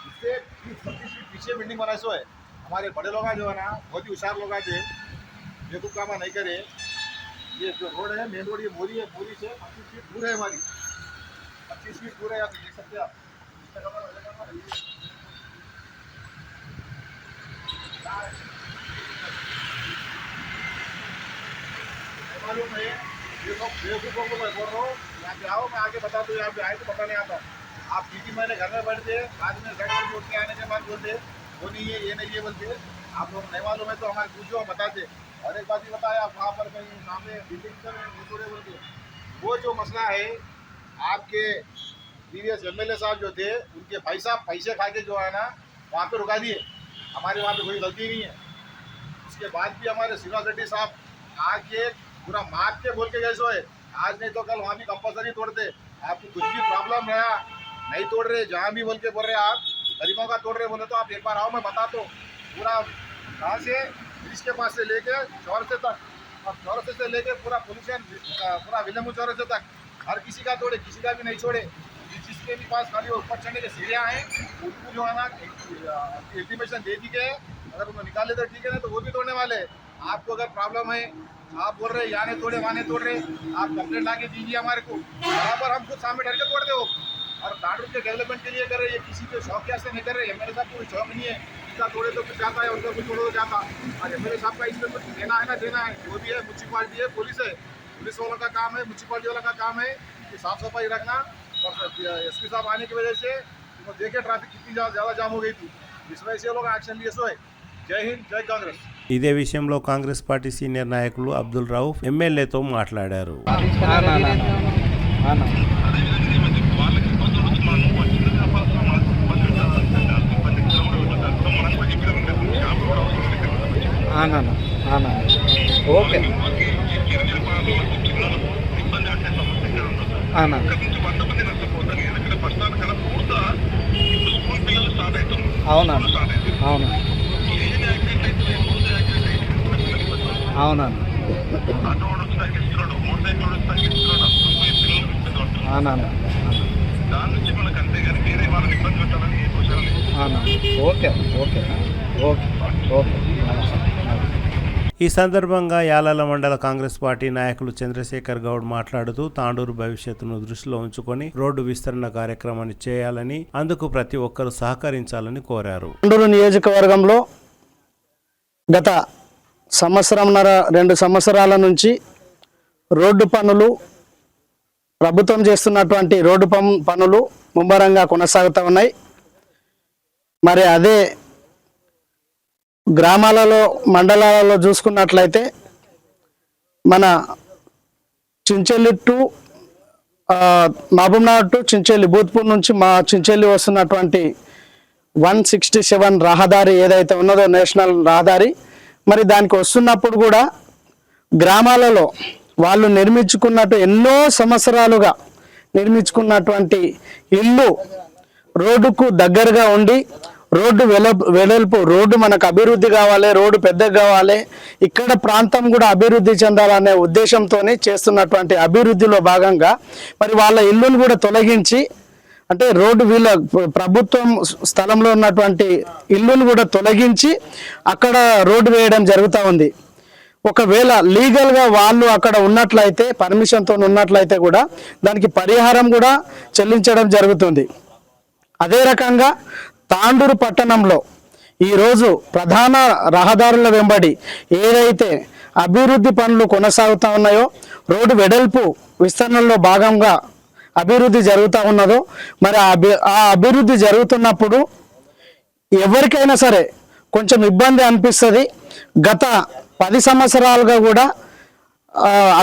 इससे 25 फीट पीछे बिल्डिंग बनाए सो है। हमारे बड़े लोग जो है ना बहुत ही होशियार लोग थे, बेवकूफ़ काम नहीं करे। ये जो रोड है मेन रोड, ये मोरी है, मोरी से 25 फीट दूर है हमारी, 25 फीट दूर है। आप देख सकते हैं आप मालूम है। ये लोग बेवकूफ़ों को मैं बोल रहा हूँ, यहाँ पे आओ, मैं आगे बता दूँ, यहाँ पे आए तो पता नहीं आता। आप 3 महीने घर में बैठते, बाद में घर में उठ के आने के बाद बोलते वो नहीं है, ये नहीं है बोलते। आप लोग नहीं मालूम है तो हमारे पूछो, हम बताते। और एक बात ही बताया, आप वहाँ पर कहीं सामने बिल्डिंग बोलते, वो जो मसला है आपके प्रीवियस एमएलए साहब जो थे उनके भाई साहब पैसे खा के जो है ना वहाँ पे रुका दिए। हमारे वहाँ पे कोई गलती नहीं है। उसके बाद भी हमारे श्रीनिवास रेड्डी साहब आके पूरा मार के बोल के गए सो है, आज नहीं तो कल वहाँ भी कंपल्सरी तोड़ते। आपको कुछ भी प्रॉब्लम रहा नहीं तोड़ रहे, जहाँ भी बोल के बोल रहे आप गरीबों का तोड़ रहे बोले तो आप एक बार आओ, मैं बता दो पूरा कहाँ से ब्रिज के पास से लेके चौरसे तक, और चौरसे से लेके पूरा पोल्यूशन पूरा विलम्ब चौरसे तक हर किसी का तोड़े, किसी का भी नहीं छोड़े। जिसके भी पास खाली ऊपर चढ़ने के सीढ़ियाँ हैं उनको जो है ना इंटीमेशन दे दी गए, अगर उनको निकाल लेते ठीक है ना, तो वो भी तोड़ने वाले। आपको अगर प्रॉब्लम है, आप बोल रहे यहाँ नहीं तोड़े वहाँ नहीं तोड़ रहे, आप कंप्लेंट ला के दीजिए हमारे को, बराबर हम खुद सामने डर के तोड़ते हो। और तांडुर के डेवलपमेंट के लिए कर रहे हैं, किसी के शौक के वास्ते नहीं कर रहे। एमएलए साहब को कोई शौक नहीं है, इसका तोड़े तो कुछ जाता है, उनका कुछ तोड़े तो जाता। और एमएलए साहब का इसमें कुछ देना है ना देना है, जो भी है म्यूनसिपालिटी है, पुलिस है, पुलिस वालों का काम है, म्यूनसिपालिटी वालों का काम है कि साफ सफाई रखना। और एसपी साहब आने की वजह से तो देखे ट्रैफिक कितनी ज़्यादा जाम हो गई थी, इस वजह से लोग एक्शन लिए सो है। जय हिंद, जय कांग्रेस। ఇదే విషయంలో కాంగ్రెస్ పార్టీ సీనియర్ నాయకులు అబ్దుల్ రౌఫ్ ఎమ్మెల్యేతో మాట్లాడారు. ఓకే అవునా అవునా అవునా అన్న దాని నుంచి మనకు అంతే కానీ వేరే వాళ్ళని ఇబ్బంది పెట్టాలని ఏ క్వశ్చన్ లేదు. Okay okay okay okay. ఈ సందర్భంగా యాలాల మండల కాంగ్రెస్ పార్టీ నాయకులు చంద్రశేఖర్ గౌడ్ మాట్లాడుతూ తాండూరు భవిష్యత్తును దృష్టిలో ఉంచుకొని రోడ్డు విస్తరణ కార్యక్రమాన్ని చేయాలని, అందుకు ప్రతి ఒక్కరూ సహకరించాలని కోరారు. తాండూరు నియోజకవర్గంలో గత 1.5-2 సంవత్సరాల నుంచి రోడ్డు పనులు, ప్రభుత్వం చేస్తున్నటువంటి రోడ్డు పనులు ముమ్మరంగా కొనసాగుతూ ఉన్నాయి. మరి అదే గ్రామాలలో, మండలాలలో చూసుకున్నట్లయితే మన చించెల్లి టు మహబూబ్నగర్ టు చించెల్లి, భూత్పూర్ నుంచి మా చించెల్లి వస్తున్నటువంటి 167 రహదారి ఏదైతే ఉన్నదో నేషనల్ రహదారి, మరి దానికి వస్తున్నప్పుడు కూడా గ్రామాలలో వాళ్ళు నిర్మించుకున్నట్టు ఎన్నో సంవత్సరాలుగా నిర్మించుకున్నటువంటి ఇల్లు రోడ్డుకు దగ్గరగా ఉండి రోడ్డు వెడల్పు, రోడ్డు మనకు అభివృద్ధి కావాలి, రోడ్డు పెద్దగా కావాలి, ఇక్కడ ప్రాంతం కూడా అభివృద్ధి చెందాలనే ఉద్దేశంతో చేస్తున్నటువంటి అభివృద్ధిలో భాగంగా మరి వాళ్ళ ఇల్లును కూడా తొలగించి, అంటే రోడ్డు వీళ్ళ ప్రభుత్వం స్థలంలో ఉన్నటువంటి ఇల్లును కూడా తొలగించి అక్కడ రోడ్డు వేయడం జరుగుతూ ఉంది. ఒకవేళ లీగల్గా వాళ్ళు అక్కడ ఉన్నట్లయితే, పర్మిషన్తో ఉన్నట్లయితే కూడా దానికి పరిహారం కూడా చెల్లించడం జరుగుతుంది. అదే రకంగా తాండూరు పట్టణంలో ఈరోజు ప్రధాన రహదారుల వెంబడి ఏదైతే అభివృద్ధి పనులు కొనసాగుతూ ఉన్నాయో, రోడ్డు వెడల్పు విస్తరణలో భాగంగా అభివృద్ధి జరుగుతూ ఉన్నదో, మరి ఆ అభివృద్ధి జరుగుతున్నప్పుడు ఎవరికైనా సరే కొంచెం ఇబ్బంది అనిపిస్తుంది. గత 10 సంవత్సరాలుగా కూడా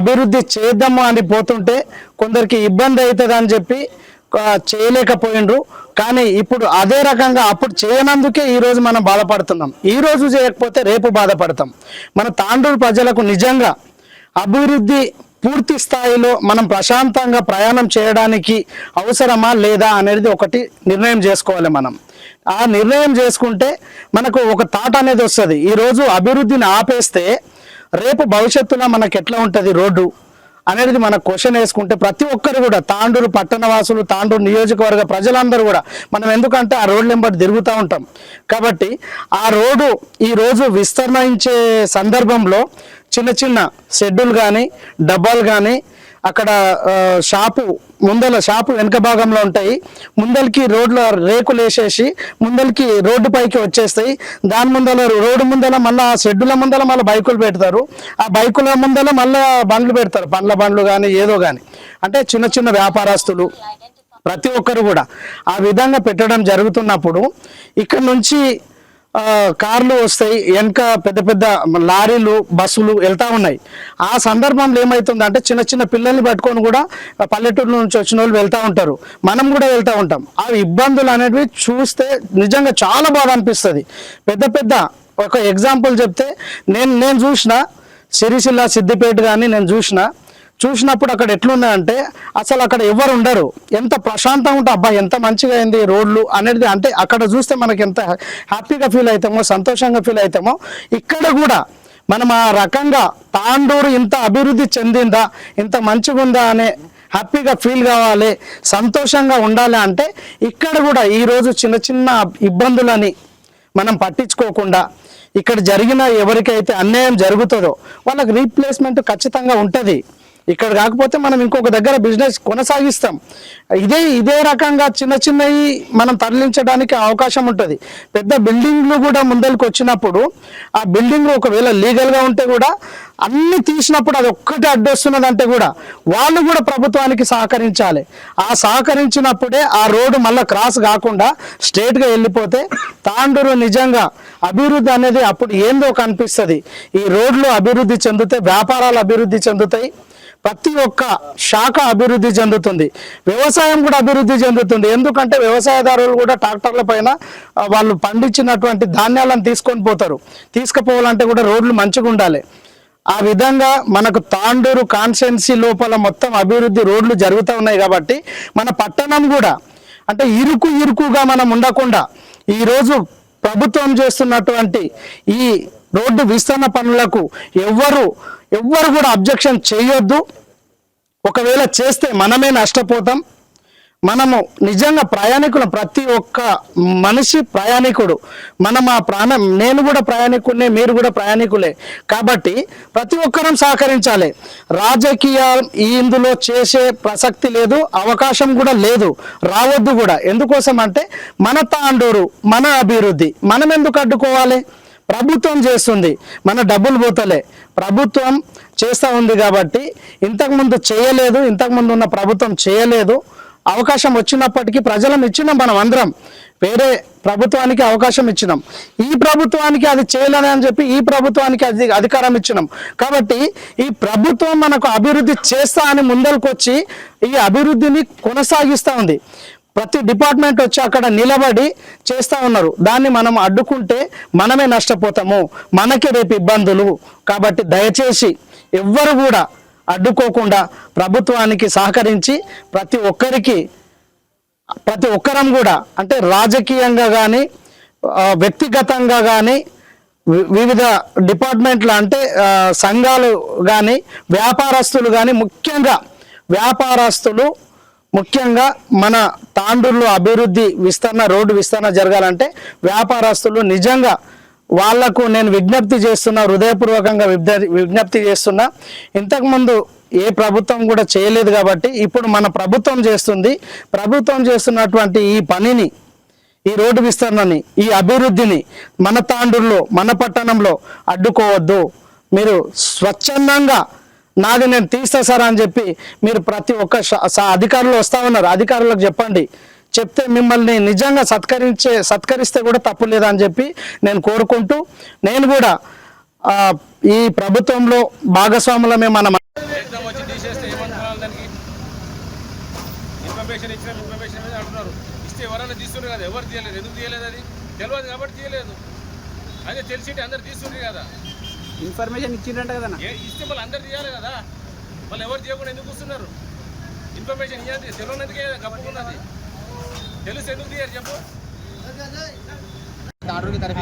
అభివృద్ధి చేద్దాము అని పోతుంటే కొందరికి ఇబ్బంది అవుతుంది అని చెప్పి చేయలేకపోయిండ్రు. కానీ ఇప్పుడు అదే రకంగా అప్పుడు చేయనందుకే ఈరోజు మనం బాధపడుతున్నాం. ఈరోజు చేయకపోతే రేపు బాధపడతాం. మన తాండూరు ప్రజలకు నిజంగా అభివృద్ధి పూర్తి స్థాయిలో మనం ప్రశాంతంగా ప్రయాణం చేయడానికి అవసరమా లేదా అనేది ఒకటి నిర్ణయం చేసుకోవాలి. మనం ఆ నిర్ణయం చేసుకుంటే మనకు ఒక థాట్ అనేది వస్తుంది. ఈరోజు అభివృద్ధిని ఆపేస్తే రేపు భవిష్యత్తులో మనకు ఎట్లా ఉంటుంది రోడ్డు అనేది మన క్వశ్చన్ వేసుకుంటే ప్రతి ఒక్కరు కూడా, తాండూరు పట్టణవాసులు, తాండూరు నియోజకవర్గ ప్రజలందరూ కూడా, మనం ఎందుకంటే ఆ రోడ్ల వెంబడి తిరుగుతూ ఉంటాం కాబట్టి ఆ రోడ్డు ఈరోజు విస్తరించే సందర్భంలో చిన్న చిన్న షెడ్యూల్ కానీ, డబ్బాలు కానీ, అక్కడ షాపు వెనుక భాగంలో ఉంటాయి. ముందరికి రోడ్ల రేకులు వేసేసి ముందరికి రోడ్డు పైకి వచ్చేస్తాయి. దాని రోడ్డు ముందల మళ్ళీ ఆ షెడ్యూల ముందల మళ్ళీ బైకులు పెడతారు. ఆ బైకుల ముందల మళ్ళీ బండ్లు పెడతారు, పండ్ల బండ్లు కానీ ఏదో కానీ, అంటే చిన్న చిన్న వ్యాపారస్తులు ప్రతి ఒక్కరు కూడా ఆ విధంగా పెట్టడం జరుగుతున్నప్పుడు ఇక్కడ నుంచి కార్లు వస్తాయి, వెనక పెద్ద పెద్ద లారీలు, బస్సులు వెళ్తూ ఉన్నాయి. ఆ సందర్భంలో ఏమవుతుందంటే చిన్న చిన్న పిల్లల్ని పట్టుకొని కూడా పల్లెటూరు నుంచి వచ్చిన వాళ్ళు వెళ్తూ ఉంటారు, మనం కూడా వెళ్తూ ఉంటాం. ఆ ఇబ్బందులు అనేవి చూస్తే నిజంగా చాలా బాధ అనిపిస్తుంది. పెద్ద ఒక ఎగ్జాంపుల్ చెప్తే నేను చూసిన సిరిసిల్ల, సిద్దిపేట కానీ నేను చూసినప్పుడు అక్కడ ఎట్లున్నాయంటే అసలు అక్కడ ఎవరు ఉండరు. ఎంత ప్రశాంతంగా ఉంటే అబ్బా ఎంత మంచిగా అయింది రోడ్లు అనేది, అంటే అక్కడ చూస్తే మనకి ఎంత హ్యాపీగా ఫీల్ అవుతామో, సంతోషంగా ఫీల్ అవుతామో, ఇక్కడ కూడా మనం ఆ రకంగా తాండూరు ఇంత అభివృద్ధి చెందిందా, ఇంత మంచిగా ఉందా అనే హ్యాపీగా ఫీల్ కావాలి, సంతోషంగా ఉండాలి అంటే ఇక్కడ కూడా ఈరోజు చిన్న చిన్న ఇబ్బందులని మనం పట్టించుకోకుండా ఇక్కడ జరిగిన ఎవరికైతే అన్యాయం జరుగుతుందో వాళ్ళకి రీప్లేస్మెంట్ ఖచ్చితంగా ఉంటుంది. ఇక్కడ కాకపోతే మనం ఇంకొక దగ్గర బిజినెస్ కొనసాగిస్తాం. ఇదే రకంగా చిన్నవి మనం తరలించడానికి అవకాశం ఉంటుంది. పెద్ద బిల్డింగ్లు కూడా ముందరికి వచ్చినప్పుడు ఆ బిల్డింగ్ ఒకవేళ లీగల్గా ఉంటే కూడా అన్ని తీసినప్పుడు అది ఒక్కటే అడ్డొస్తున్నదంటే కూడా వాళ్ళు కూడా ప్రభుత్వానికి సహకరించాలి. ఆ సహకరించినప్పుడే ఆ రోడ్డు మళ్ళీ క్రాస్ కాకుండా స్ట్రేట్గా వెళ్ళిపోతే తాండూరు నిజంగా అభివృద్ధి అనేది అప్పుడు ఏందో కనిపిస్తుంది. ఈ రోడ్లు అభివృద్ధి చెందితే వ్యాపారాలు అభివృద్ధి చెందుతాయి, ప్రతి ఒక్క శాఖ అభివృద్ధి చెందుతుంది, వ్యవసాయం కూడా అభివృద్ధి చెందుతుంది. ఎందుకంటే వ్యవసాయదారులు కూడా ట్రాక్టర్ల పైన వాళ్ళు పండించినటువంటి ధాన్యాలను తీసుకుపోవాలంటే కూడా రోడ్లు మంచిగా ఉండాలి. ఆ విధంగా మనకు తాండూరు కాన్స్టిట్యున్సీ లోపల మొత్తం అభివృద్ధి రోడ్లు జరుగుతూ ఉన్నాయి కాబట్టి మన పట్టణం కూడా అంటే ఇరుకుగా మనం ఉండకుండా ఈరోజు ప్రభుత్వం చేస్తున్నటువంటి ఈ రోడ్డు విస్తరణ పనులకు ఎవ్వరు కూడా అబ్జెక్షన్ చేయొద్దు. ఒకవేళ చేస్తే మనమే నష్టపోతాం. మనము నిజంగా ప్రయాణికులు, ప్రతి ఒక్క మనిషి ప్రయాణికుడు. మనం ఆ ప్రాణం, నేను కూడా ప్రయాణికుడినే, మీరు కూడా ప్రయాణికులే. కాబట్టి ప్రతి ఒక్కరం సహకరించాలి. రాజకీయ ఇందులో చేసే ప్రసక్తి లేదు, అవకాశం కూడా లేదు, రావద్దు కూడా. ఎందుకోసం అంటే మన తాండూరు, మన అభివృద్ధి మనం ఎందుకు అడ్డుకోవాలి? ప్రభుత్వం చేస్తుంది, మన డబ్బులు పోతలే. ప్రభుత్వం చేస్తూ ఉంది కాబట్టి, ఇంతకుముందు చేయలేదు, ఇంతకుముందు ఉన్న ప్రభుత్వం చేయలేదు. అవకాశం వచ్చినప్పటికీ ప్రజలను ఇచ్చినాం, మనం అందరం వేరే ప్రభుత్వానికి అవకాశం ఇచ్చినాం. ఈ ప్రభుత్వానికి అది చేయలేని అని చెప్పి ఈ ప్రభుత్వానికి అది అధికారం ఇచ్చినాం. కాబట్టి ఈ ప్రభుత్వం మనకు అభివృద్ధి చేస్తా అని ముందరకు వచ్చి ఈ అభివృద్ధిని కొనసాగిస్తూ ఉంది. ప్రతి డిపార్ట్మెంట్ వచ్చి అక్కడ నిలబడి చేస్తూ ఉన్నారు. దాన్ని మనం అడ్డుకుంటే మనమే నష్టపోతాము, మనకే రేపు ఇబ్బందులు. కాబట్టి దయచేసి ఎవ్వరు కూడా అడ్డుకోకుండా ప్రభుత్వానికి సహకరించి ప్రతి ఒక్కరం కూడా, అంటే రాజకీయంగా కానీ వ్యక్తిగతంగా కానీ వివిధ డిపార్ట్మెంట్ల అంటే సంఘాలు కానీ వ్యాపారస్తులు కానీ, ముఖ్యంగా మన తాండూరులో అభివృద్ధి విస్తరణ, రోడ్డు విస్తరణ జరగాలంటే వ్యాపారస్తులు నిజంగా వాళ్లకు నేను విజ్ఞప్తి చేస్తున్నా, హృదయపూర్వకంగా విజ్ఞప్తి చేస్తున్నా. ఇంతకుముందు ఏ ప్రభుత్వం కూడా చేయలేదు కాబట్టి ఇప్పుడు మన ప్రభుత్వం చేస్తుంది. ప్రభుత్వం చేస్తున్నటువంటి ఈ పనిని, ఈ రోడ్డు విస్తరణని, ఈ అభివృద్ధిని మన తాండూరులో, మన పట్టణంలో అడ్డుకోవద్దు. మీరు స్వచ్ఛందంగా నాది నేను తీస్తా సార్ అని చెప్పి మీరు ప్రతి ఒక్క అధికారులు వస్తూ ఉన్నారు, అధికారులకు చెప్పండి. చెప్తే మిమ్మల్ని నిజంగా సత్కరిస్తే కూడా తప్పు లేదని చెప్పి నేను కోరుకుంటూ, నేను కూడా ఈ ప్రభుత్వంలో భాగస్వాములమే. మనం వచ్చి తీసేస్తే ఏమనుకోవాలి? దానికి ఇన్ఫర్మేషన్ మీద అంటున్నారు. ఇస్తే ఎవరైనా తీస్తున్నారు కదా, ఎవరు తీయలేదు. ఎందుకు తీయలేదు? అది తెలియదు కాబట్టి తీయలేదు. అదే తెలిసి అందరు తీస్తుండ్రు కదా. ఇన్ఫర్మేషన్ ఇచ్చిందంట కదా, ఇస్తే మళ్ళీ అందరు తీయాలి కదా. మళ్ళీ ఎవరు చేయకుండా ఎందుకు వస్తున్నారు? ఇన్ఫర్మేషన్ ఇవ్వాలి, తెలియనందుకే కప్పుకున్నది. తెలుసు ఎందుకు తీయాలి చెప్పు. तांडूर की तरफ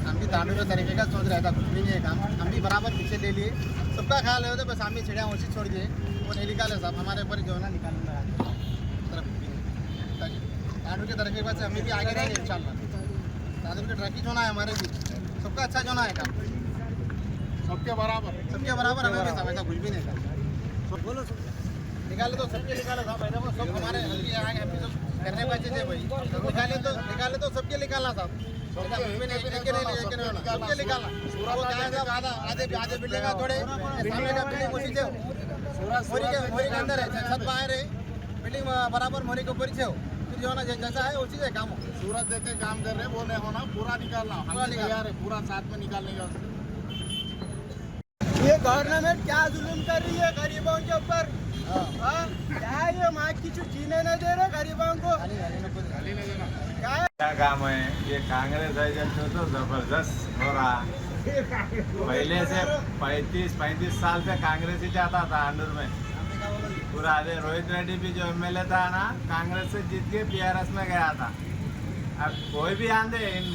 हम भी तांडूर के तरीके का सोच रहा था, कुछ भी नहीं है काम. हम भी बराबर पीछे ले लिए, सबका ख्याल है, बस हम भी चिड़िया उसी छोड़ दिए, वो नहीं निकाले साहब. हमारे ऊपर जो है ना निकालना है तांडूर के तरीके से. हम भी आगे रहेंगे इंशाल्लाह. तांडूर के ट्रैफिक जो ना है हमारे भी सबका अच्छा जो ना है काम, सबके बराबर हमें भी सब ऐसा कुछ भी नहीं था. बोलो निकाले तो सबके निकाले साहब, सब हमारे आगे सब करने का चीज़ है भाई. निकाले तो सबके निकालना साहब, सबके निकालना. वो क्या है साहब, आधे बिल्डिंग का थोड़े सामने का बिल्डिंग उसी से मोरी के अंदर है, छत बाहर है, बिल्डिंग बराबर मोरी के ऊपर से हो. फिर जो ना जैसा है उसी से काम हो. सूरत देख के काम कर रहे हैं, वो नहीं होना, पूरा निकालना. हम तैयार है पूरा साथ में निकालने का. ये गवर्नमेंट क्या जुल्म कर रही है गरीबों के ऊपर? क्या ये माँ की जीने नहीं दे रहे गरीबों को? क्या काम है ये? कांग्रेस एजेंट तो जबरदस्त हो रहा. पहले से 35 साल से कांग्रेस ही चाहता था तांडूर में पूरा. अरे रोहित रेड्डी भी जो एमएलए था ना, कांग्रेस से जीत के पीआरएस में गया था. अब कोई भी आंदे, इन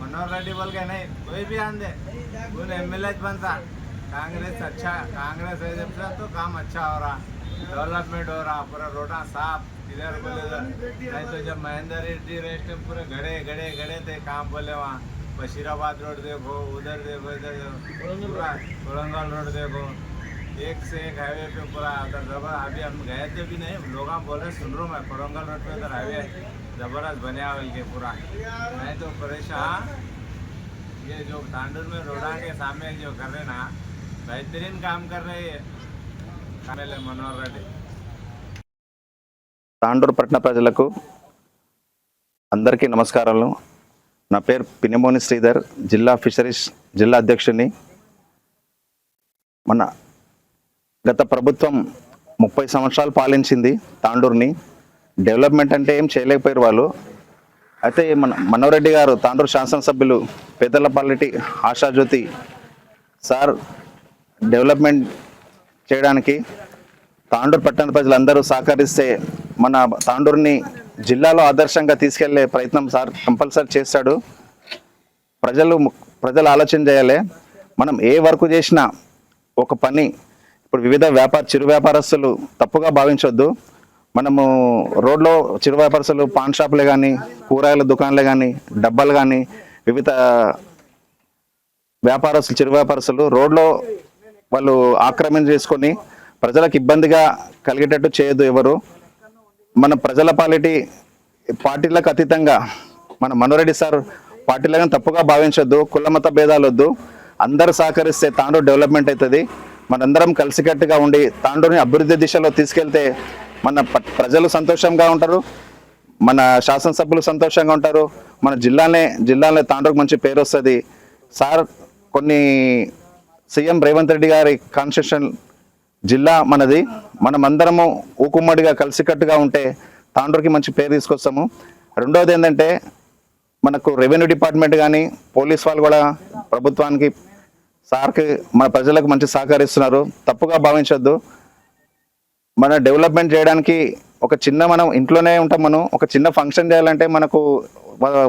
मनोहर रेड्डी बोल के नहीं, कोई भी आंदे उन एमएलए बनता. कांग्रेस अच्छा, कांग्रेस एजेंट से तो काम अच्छा हो रहा, डेवलपमेंट हो रहा, पूरा रोडा साफ. इधर बोले नहीं तो जब महेंद्र रेड्डी रेस्ट पूरे गड़े थे काम बोले. वहाँ बशीराबाद रोड देखो, उधर देखो, इधर पूरा कोरंगल रोड देखो, एक से एक हाईवे पे पूरा जबर. अभी हम गए थे भी नहीं, लोग बोले सुन रहा मैं कोरंगल रोड पे उधर हाईवे जबरदस्त बने हुए के पूरा. नहीं तो परेशान ये जो तांडूर में रोडा के सामने जो कर रहे ना, बेहतरीन काम कर रहे हैं मनोहर रेड्डी. తాండూరు పట్టణ ప్రజలకు అందరికీ నమస్కారాలు. నా పేరు పినిమోని శ్రీధర్, జిల్లా ఫిషరీస్ జిల్లా అధ్యక్షుడిని. మన గత ప్రభుత్వం 30 సంవత్సరాలు పాలించింది తాండూరుని. డెవలప్మెంట్ అంటే ఏం చేయలేకపోయారు వాళ్ళు. అయితే మనోహర్ రెడ్డి గారు, తాండూరు శాసనసభ్యులు పేదలపల్లి ఆశాజ్యోతి సార్ డెవలప్మెంట్ చేయడానికి తాండూరు పట్టణ ప్రజలందరూ సహకరిస్తే మన తాండూరుని జిల్లాలో ఆదర్శంగా తీసుకెళ్లే ప్రయత్నం సార్ కంపల్సరీ చేస్తాడు. ప్రజలు ఆలోచన చేయాలి. మనం ఏ వర్క్ చేసినా ఒక పని ఇప్పుడు వివిధ చిరు వ్యాపారస్తులు తప్పుగా భావించొద్దు. మనము రోడ్లో చిరు వ్యాపారస్తులు పాన్ షాపులే కానీ, కూరగాయల దుకాణాలే కానీ, డబ్బాలు కానీ, వివిధ చిరు వ్యాపారస్తులు రోడ్లో వాళ్ళు ఆక్రమణ చేసుకొని ప్రజలకు ఇబ్బందిగా కలిగేటట్టు చేయొద్దు ఎవరు. మన ప్రజల పార్టీలకు అతీతంగా మన మనోరెడ్డి సార్ పార్టీలను తప్పుగా భావించొద్దు. కుల మత భేదాలు వద్దు. అందరూ సహకరిస్తే తాండూరు డెవలప్మెంట్ అవుతుంది. మనందరం కలిసికట్టుగా ఉండి తాండూరుని అభివృద్ధి దిశలో తీసుకెళ్తే మన ప్రజలు సంతోషంగా ఉంటారు, మన శాసనసభ్యులు సంతోషంగా ఉంటారు, మన జిల్లాలో తాండూరుకు మంచి పేరు వస్తుంది. సార్ కొన్ని సీఎం రేవంత్ రెడ్డి గారి కాన్స్టిట్యూషన్ జిల్లా మనది. మనమందరము ఊకుమ్మడిగా కలిసికట్టుగా ఉంటే తాండూరుకి మంచి పేరు తీసుకొస్తాము. రెండవది ఏంటంటే మనకు రెవెన్యూ డిపార్ట్మెంట్ కానీ పోలీస్ వాళ్ళు కూడా ప్రభుత్వానికి సార్కి మన ప్రజలకు మంచి సహకరిస్తున్నారు. తప్పుగా భావించొద్దు. మన డెవలప్మెంట్ చేయడానికి మనం ఇంట్లోనే ఉంటాం. మనం ఒక చిన్న ఫంక్షన్ చేయాలంటే మనకు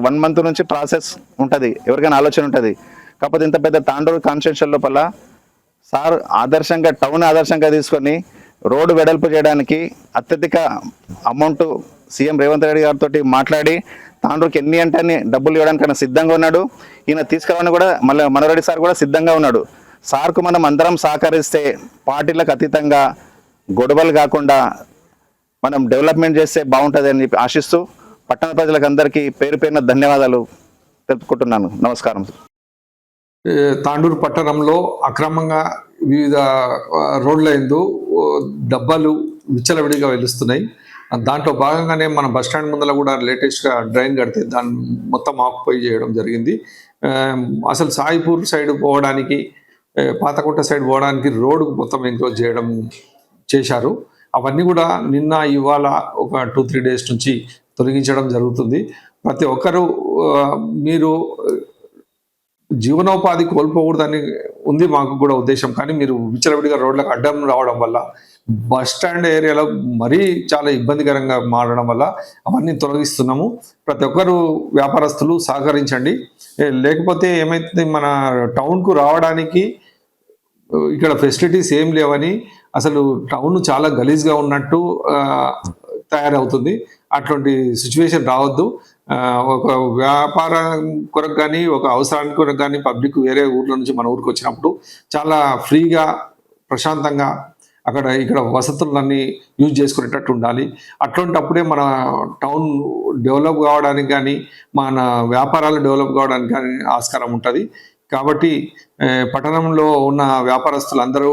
1 month నుంచి ప్రాసెస్ ఉంటుంది, ఎవరికైనా ఆలోచన ఉంటుంది. కాకపోతే ఇంత పెద్ద తాండూరు కాన్స్టిట్యూషన్ లోపల సార్ టౌన్ ఆదర్శంగా తీసుకొని రోడ్డు వెడల్పు చేయడానికి అత్యధిక అమౌంట్ సీఎం రేవంత్ రెడ్డి గారితో మాట్లాడి తాండూరుకి ఎన్ని అంటే అన్ని డబ్బులు ఇవ్వడానికి ఆయన సిద్ధంగా ఉన్నాడు. ఈయన తీసుకురావడానికి కూడా మళ్ళీ మనోరెడ్డి సార్ కూడా సిద్ధంగా ఉన్నాడు. సార్కు మనం అందరం సహకరిస్తే పార్టీలకు అతీతంగా గొడవలు కాకుండా మనం డెవలప్మెంట్ చేస్తే బాగుంటుంది అని చెప్పి ఆశిస్తూ పట్టణ ప్రజలకు అందరికీ పేరున ధన్యవాదాలు తెలుపుకుంటున్నాను. నమస్కారం. తాండూరు పట్టణంలో అక్రమంగా వివిధ రోడ్ల యందు డబ్బాలు విచ్చలవిడిగా వెలుస్తున్నాయి. దాంట్లో భాగంగానే మన బస్టాండ్ ముందర కూడా లేటెస్ట్గా డ్రైన్ కడితే దాన్ని మొత్తం ఆక్యుపై చేయడం జరిగింది. అసలు సాయిపూర్ సైడ్ పోవడానికి, పాతకుంట సైడ్ పోవడానికి రోడ్డు మొత్తం ఎంక్లోజ్ చేశారు. అవన్నీ కూడా నిన్న ఇవాళ ఒక 2-3 days నుంచి తొలగించడం జరుగుతుంది. ప్రతి ఒక్కరూ మీరు జీవనోపాధి కోల్పోకూడదని ఉంది మాకు కూడా ఉద్దేశం. కానీ మీరు విచ్చలవిడిగా రోడ్లకు అడ్డం రావడం వల్ల బస్ స్టాండ్ ఏరియాలో మరీ చాలా ఇబ్బందికరంగా మారడం వల్ల అవన్నీ తొలగిస్తున్నాము. ప్రతి ఒక్కరు వ్యాపారస్తులు సహకరించండి. లేకపోతే ఏమైతుంది, మన టౌన్కు రావడానికి ఇక్కడ ఫెసిలిటీస్ ఏం లేవని అసలు టౌన్ చాలా గలీజ్గా ఉన్నట్టు తయారవుతుంది. అటువంటి సిచ్యువేషన్ రావద్దు. ఒక వ్యాపారం కొరకు కానీ, ఒక అవసరానికి కొరకు కానీ పబ్లిక్ వేరే ఊర్ల నుంచి మన ఊరికి వచ్చినప్పుడు చాలా ఫ్రీగా ప్రశాంతంగా ఇక్కడ వసతులన్నీ యూజ్ చేసుకునేటట్టు ఉండాలి. అటువంటప్పుడే మన టౌన్ డెవలప్ కావడానికి కానీ, మన వ్యాపారాలు డెవలప్ కావడానికి కానీ ఆస్కారం ఉంటుంది. కాబట్టి పట్టణంలో ఉన్న వ్యాపారస్తులందరూ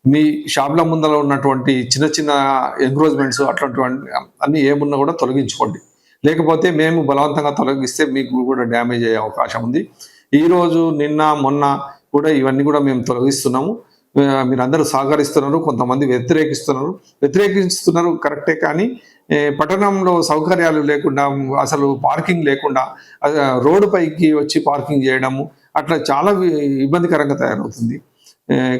మీ షాప్ల ముందర ఉన్నటువంటి చిన్న చిన్న ఎంక్రోచ్మెంట్స్ అట్లాంటివన్నీ అన్నీ ఏమున్నా కూడా తొలగించుకోండి. లేకపోతే మేము బలవంతంగా తొలగిస్తే మీకు కూడా డ్యామేజ్ అయ్యే అవకాశం ఉంది. ఈరోజు నిన్న మొన్న కూడా ఇవన్నీ కూడా మేము తొలగిస్తున్నాము. మీరందరూ సహకరిస్తున్నారు, కొంతమంది వ్యతిరేకిస్తున్నారు కరెక్టే. కానీ పట్టణంలో సౌకర్యాలు లేకుండా, అసలు పార్కింగ్ లేకుండా రోడ్డు పైకి వచ్చి పార్కింగ్ చేయడము అట్లా చాలా ఇబ్బందికరంగా తయారవుతుంది.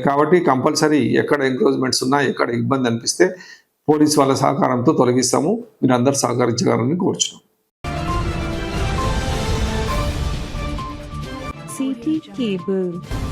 కాబట్టి కంపల్సరీ ఎక్కడ ఎంక్రోచ్మెంట్స్ ఉన్నా, ఎక్కడ ఇబ్బంది అనిపిస్తే పోలీస్ వాళ్ళ సహకారంతో తొలగిస్తాము. మీరు అందరూ సహకరించగలరని కోరుచున్నాం. CT Cable